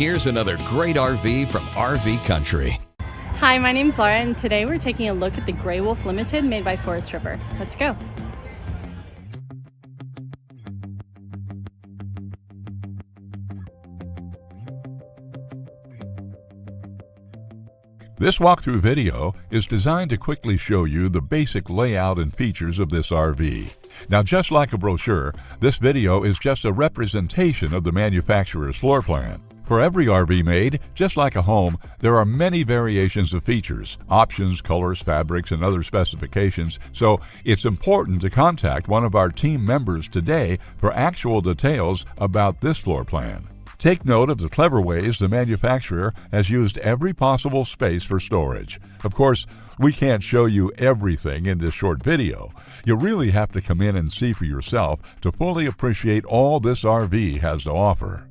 here's another great RV from RV Country. Hi, my name's Laura, and today we're taking a look at the Grey Wolf Limited made by Forest River. Let's go. This walkthrough video is designed to quickly show you the basic layout and features of this RV. Now, just like a brochure, this video is just a representation of the manufacturer's floor plan. For every RV made, just like a home, there are many variations of features, options, colors, fabrics, and other specifications, so it's important to contact one of our team members today for actual details about this floor plan. Take note of the clever ways the manufacturer has used every possible space for storage. Of course, we can't show you everything in this short video. You really have to come in and see for yourself to fully appreciate all this RV has to offer.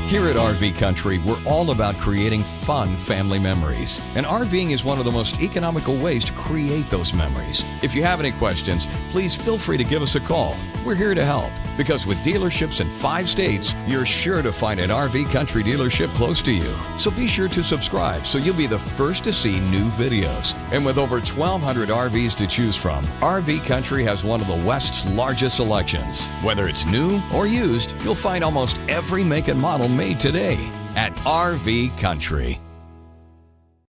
Here at RV Country, we're all about creating fun family memories. And RVing is one of the most economical ways to create those memories. If you have any questions, please feel free to give us a call. We're here to help, because with dealerships in 5 states, you're sure to find an RV Country dealership close to you. So be sure to subscribe so you'll be the first to see new videos. And with over 1,200 RVs to choose from, RV Country has one of the West's largest selections. Whether it's new or used, you'll find almost every make and model made today at RV Country.